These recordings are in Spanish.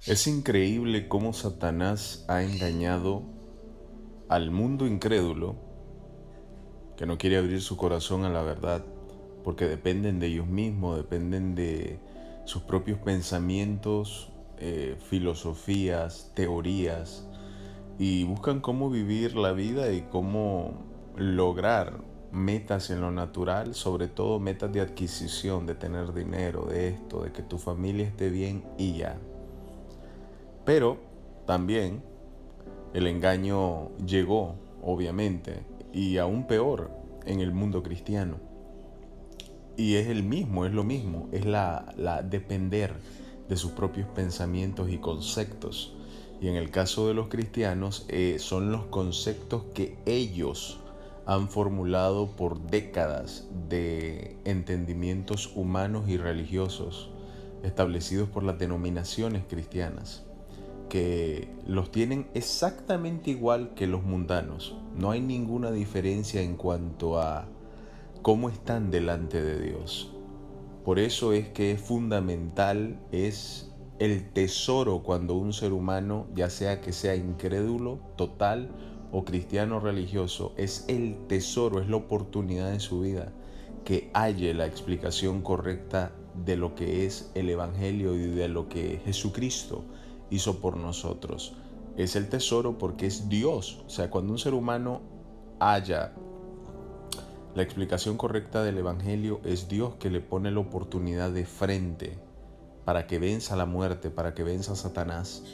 Es increíble cómo Satanás ha engañado al mundo incrédulo que no quiere abrir su corazón a la verdad, porque dependen de ellos mismos, dependen de sus propios pensamientos, filosofías, teorías, y buscan cómo vivir la vida y cómo lograr metas en lo natural, sobre todo metas de adquisición, de tener dinero, de esto, de que tu familia esté bien y ya. Pero también el engaño llegó, obviamente, y aún peor en el mundo cristiano. Y es el mismo, es lo mismo, es la depender de sus propios pensamientos y conceptos. Y en el caso de los cristianos, son los conceptos que ellos han formulado por décadas de entendimientos humanos y religiosos establecidos por las denominaciones cristianas, que los tienen exactamente igual que los mundanos. No hay ninguna diferencia en cuanto a cómo están delante de Dios. Por eso es que es fundamental, es el tesoro cuando un ser humano, ya sea que sea incrédulo total o cristiano religioso, es el tesoro, es la oportunidad de su vida que halle la explicación correcta de lo que es el Evangelio y de lo que Jesucristo hizo por nosotros. Es el tesoro porque es Dios. O sea, cuando un ser humano haya la explicación correcta del Evangelio, es Dios que le pone la oportunidad de frente para que venza la muerte, para que venza a Satanás,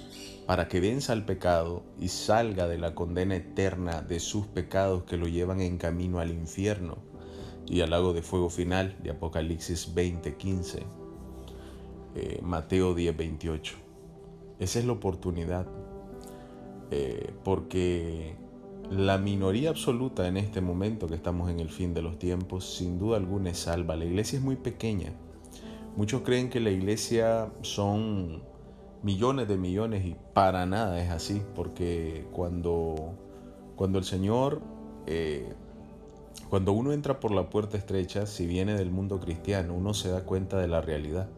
para que venza el pecado y salga de la condena eterna de sus pecados que lo llevan en camino al infierno y al lago de fuego final de Apocalipsis 20:15, Mateo 10:28. Esa es la oportunidad, porque la minoría absoluta en este momento que estamos en el fin de los tiempos, sin duda alguna es salva. La iglesia es muy pequeña. Muchos creen que la iglesia son millones de millones y para nada es así, porque cuando el Señor, cuando uno entra por la puerta estrecha, si viene del mundo cristiano, uno se da cuenta de la realidad.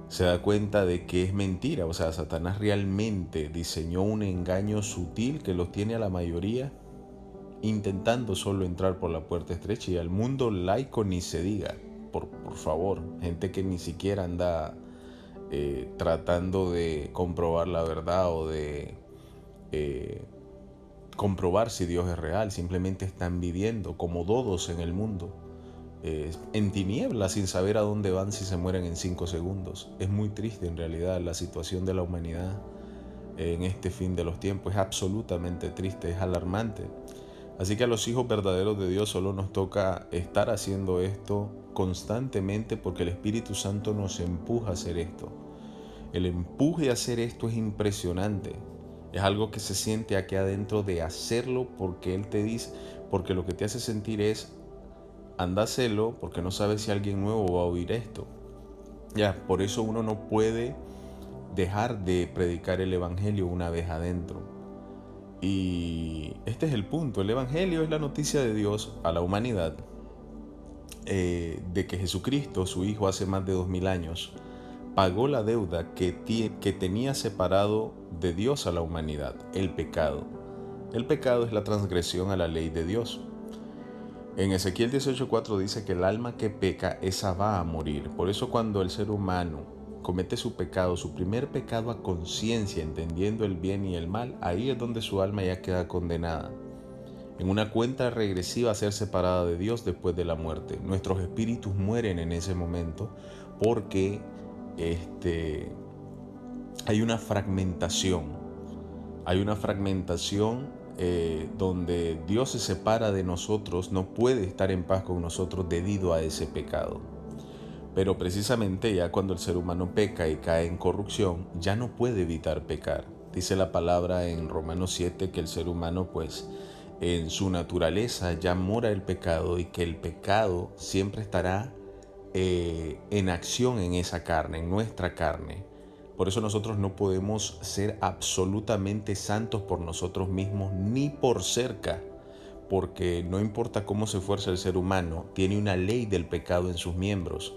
Se da cuenta de que es mentira, o sea, Satanás realmente diseñó un engaño sutil que los tiene a la mayoría intentando solo entrar por la puerta estrecha, y al mundo laico ni se diga, por favor, gente que ni siquiera anda tratando de comprobar la verdad o de eh, comprobar si Dios es real, simplemente están viviendo como dodos en el mundo, en tinieblas, sin saber a dónde van si se mueren en 5 segundos. Es muy triste en realidad la situación de la humanidad en este fin de los tiempos, es absolutamente triste, es alarmante. Así que a los hijos verdaderos de Dios solo nos toca estar haciendo esto constantemente, porque el Espíritu Santo nos empuja a hacer esto. El empuje a hacer esto es impresionante. Es algo que se siente aquí adentro de hacerlo porque Él te dice, porque lo que te hace sentir es, anda a hacerlo porque no sabes si alguien nuevo va a oír esto. Ya, por eso uno no puede dejar de predicar el Evangelio una vez adentro. Y este es el punto. El Evangelio es la noticia de Dios a la humanidad, de que Jesucristo, su Hijo, hace más de 2000 años, pagó la deuda que tenía separado de Dios a la humanidad, el pecado. El pecado es la transgresión a la ley de Dios. En Ezequiel 18:4 dice que el alma que peca, esa va a morir. Por eso cuando el ser humano comete su pecado, su primer pecado a conciencia, entendiendo el bien y el mal, ahí es donde su alma ya queda condenada, en una cuenta regresiva a ser separada de Dios después de la muerte. Nuestros espíritus mueren en ese momento porque hay una fragmentación. Hay una fragmentación donde Dios se separa de nosotros, no puede estar en paz con nosotros debido a ese pecado. Pero precisamente ya cuando el ser humano peca y cae en corrupción, ya no puede evitar pecar. Dice la palabra en Romanos 7 que el ser humano, pues, en su naturaleza ya mora el pecado, y que el pecado siempre estará en acción en esa carne, en nuestra carne. Por eso nosotros no podemos ser absolutamente santos por nosotros mismos ni por cerca, porque no importa cómo se esfuerce el ser humano, tiene una ley del pecado en sus miembros.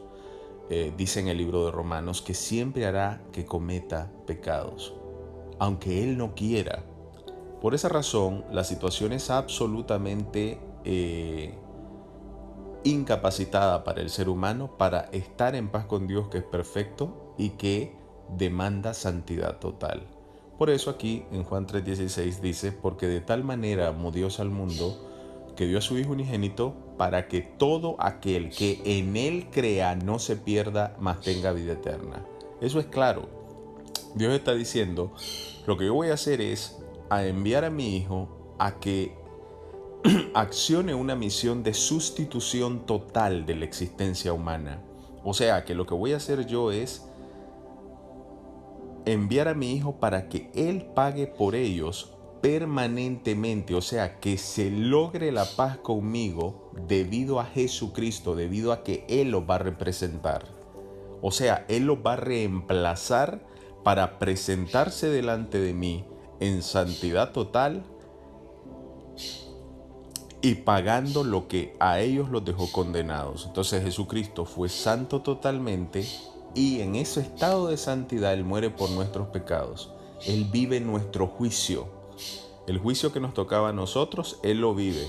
dice en el libro de Romanos, que siempre hará que cometa pecados, aunque Él no quiera. Por esa razón, la situación es absolutamente incapacitada para el ser humano para estar en paz con Dios, que es perfecto y que demanda santidad total. Por eso aquí en Juan 3:16 dice, porque de tal manera amó Dios al mundo, que dio a su Hijo unigénito, para que todo aquel que en Él crea no se pierda, mas tenga vida eterna. Eso es claro. Dios está diciendo, lo que yo voy a hacer es a enviar a mi Hijo a que accione una misión de sustitución total de la existencia humana. O sea, que lo que voy a hacer yo es enviar a mi Hijo para que Él pague por ellos permanentemente, o sea, que se logre la paz conmigo debido a Jesucristo, debido a que Él los va a representar. O sea, Él los va a reemplazar para presentarse delante de mí en santidad total y pagando lo que a ellos los dejó condenados. Entonces Jesucristo fue santo totalmente y en ese estado de santidad Él muere por nuestros pecados. Él vive nuestro juicio. El juicio que nos tocaba a nosotros, Él lo vive.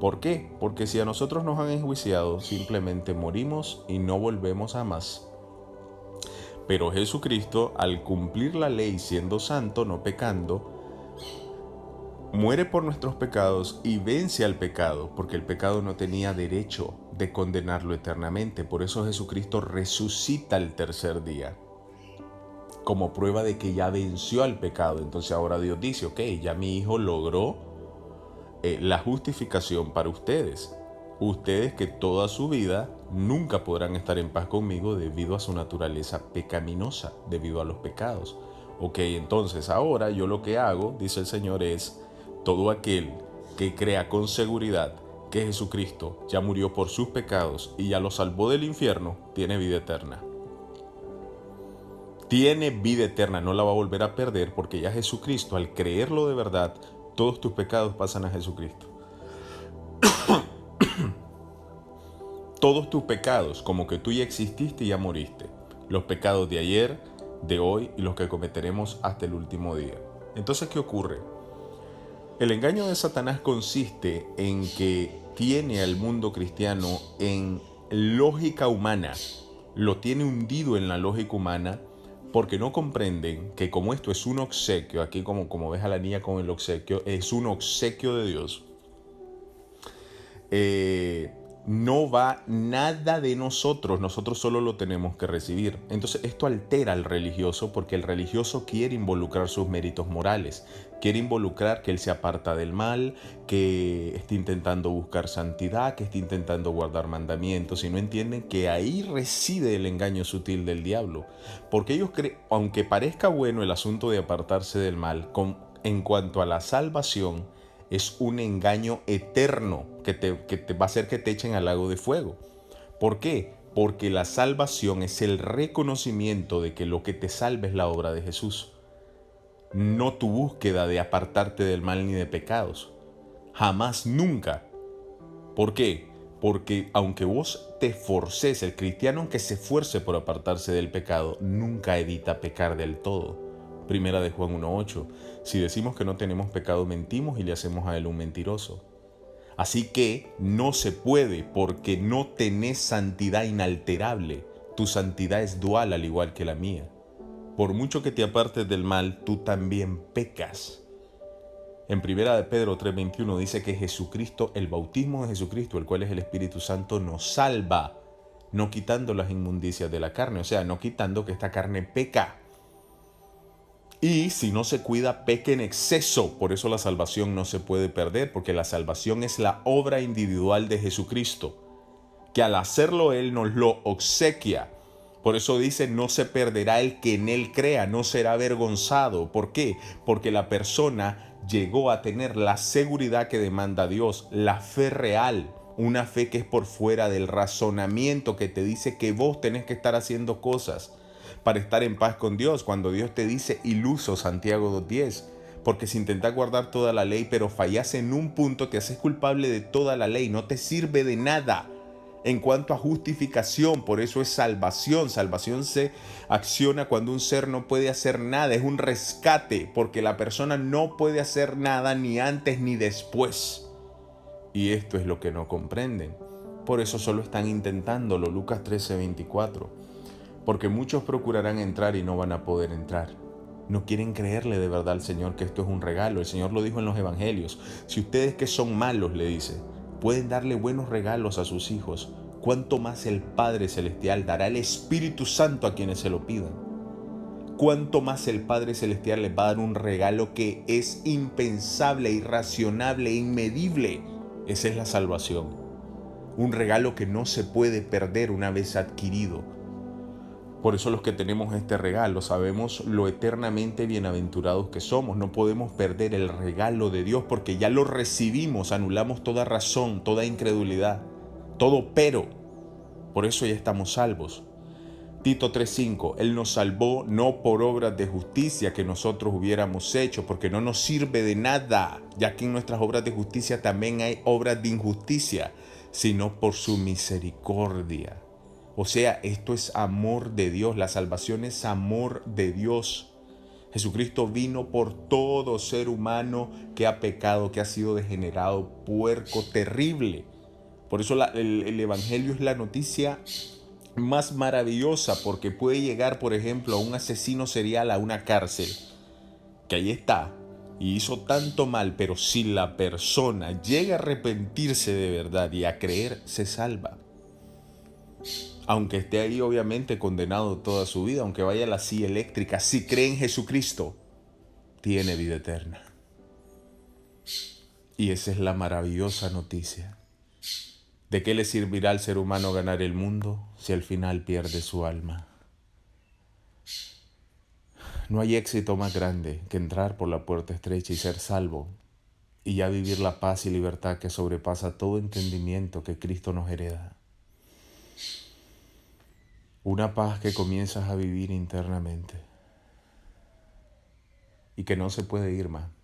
¿Por qué? Porque si a nosotros nos han enjuiciado, simplemente morimos y no volvemos a más. Pero Jesucristo, al cumplir la ley siendo santo, no pecando, muere por nuestros pecados y vence al pecado, porque el pecado no tenía derecho de condenarlo eternamente. Por eso Jesucristo resucita el tercer día, como prueba de que ya venció al pecado. Entonces ahora Dios dice, ok, ya mi Hijo logró la justificación para ustedes. Ustedes que toda su vida nunca podrán estar en paz conmigo debido a su naturaleza pecaminosa, debido a los pecados. Ok, entonces ahora yo lo que hago, dice el Señor, es todo aquel que crea con seguridad que Jesucristo ya murió por sus pecados y ya lo salvó del infierno, tiene vida eterna. Tiene vida eterna, no la va a volver a perder porque ya Jesucristo, al creerlo de verdad, todos tus pecados pasan a Jesucristo. Todos tus pecados, como que tú ya exististe y ya moriste. Los pecados de ayer, de hoy y los que cometeremos hasta el último día. Entonces, ¿qué ocurre? El engaño de Satanás consiste en que tiene al mundo cristiano en lógica humana. Lo tiene hundido en la lógica humana porque no comprenden que como esto es un obsequio, aquí como ves a la niña con el obsequio, es un obsequio de Dios. No va nada de nosotros solo lo tenemos que recibir. Entonces esto altera al religioso porque el religioso quiere involucrar sus méritos morales, quiere involucrar que él se aparta del mal, que esté intentando buscar santidad, que esté intentando guardar mandamientos, y no entienden que ahí reside el engaño sutil del diablo. Porque ellos creen, aunque parezca bueno el asunto de apartarse del mal, en cuanto a la salvación, es un engaño eterno que te va a hacer que te echen al lago de fuego. ¿Por qué? Porque la salvación es el reconocimiento de que lo que te salva es la obra de Jesús, no tu búsqueda de apartarte del mal ni de pecados. Jamás, nunca. ¿Por qué? Porque aunque vos te forces, el cristiano aunque se esfuerce por apartarse del pecado, nunca evita pecar del todo. Primera de Juan 1:8. Si decimos que no tenemos pecado, mentimos y le hacemos a él un mentiroso. Así que no se puede porque no tenés santidad inalterable. Tu santidad es dual al igual que la mía. Por mucho que te apartes del mal, tú también pecas. En Primera de Pedro 3:21 dice que Jesucristo, el bautismo de Jesucristo, el cual es el Espíritu Santo, nos salva, no quitando las inmundicias de la carne, o sea, no quitando que esta carne peca. Y si no se cuida, peca en exceso. Por eso la salvación no se puede perder, porque la salvación es la obra individual de Jesucristo, que al hacerlo Él nos lo obsequia. Por eso dice, no se perderá el que en Él crea, no será avergonzado. ¿Por qué? Porque la persona llegó a tener la seguridad que demanda Dios, la fe real, una fe que es por fuera del razonamiento, que te dice que vos tenés que estar haciendo cosas para estar en paz con Dios, cuando Dios te dice iluso, Santiago 2:10, porque si intentás guardar toda la ley pero fallas en un punto, te haces culpable de toda la ley, no te sirve de nada. En cuanto a justificación, por eso es salvación. Salvación se acciona cuando un ser no puede hacer nada, es un rescate, porque la persona no puede hacer nada ni antes ni después. Y esto es lo que no comprenden. Por eso solo están intentándolo, Lucas 13:24. Porque muchos procurarán entrar y no van a poder entrar. No quieren creerle de verdad al Señor que esto es un regalo. El Señor lo dijo en los evangelios. Si ustedes que son malos, le dice, pueden darle buenos regalos a sus hijos, ¿cuánto más el Padre Celestial dará el Espíritu Santo a quienes se lo pidan? ¿Cuánto más el Padre Celestial les va a dar un regalo que es impensable, irracionable, inmedible? Esa es la salvación. Un regalo que no se puede perder una vez adquirido. Por eso los que tenemos este regalo sabemos lo eternamente bienaventurados que somos. No podemos perder el regalo de Dios porque ya lo recibimos, anulamos toda razón, toda incredulidad, todo pero. Por eso ya estamos salvos. Tito 3:5, Él nos salvó no por obras de justicia que nosotros hubiéramos hecho, porque no nos sirve de nada, ya que en nuestras obras de justicia también hay obras de injusticia, sino por su misericordia. O sea, esto es amor de Dios, la salvación es amor de Dios. Jesucristo vino por todo ser humano que ha pecado, que ha sido degenerado, puerco, terrible. Por eso el Evangelio es la noticia más maravillosa, porque puede llegar, por ejemplo, a un asesino serial a una cárcel, que ahí está, y hizo tanto mal, pero si la persona llega a arrepentirse de verdad y a creer, se salva. Aunque esté ahí obviamente condenado toda su vida, aunque vaya a la silla eléctrica, si cree en Jesucristo, tiene vida eterna. Y esa es la maravillosa noticia. ¿De qué le servirá al ser humano ganar el mundo si al final pierde su alma? No hay éxito más grande que entrar por la puerta estrecha y ser salvo, y ya vivir la paz y libertad que sobrepasa todo entendimiento que Cristo nos hereda. Una paz que comienzas a vivir internamente y que no se puede ir más.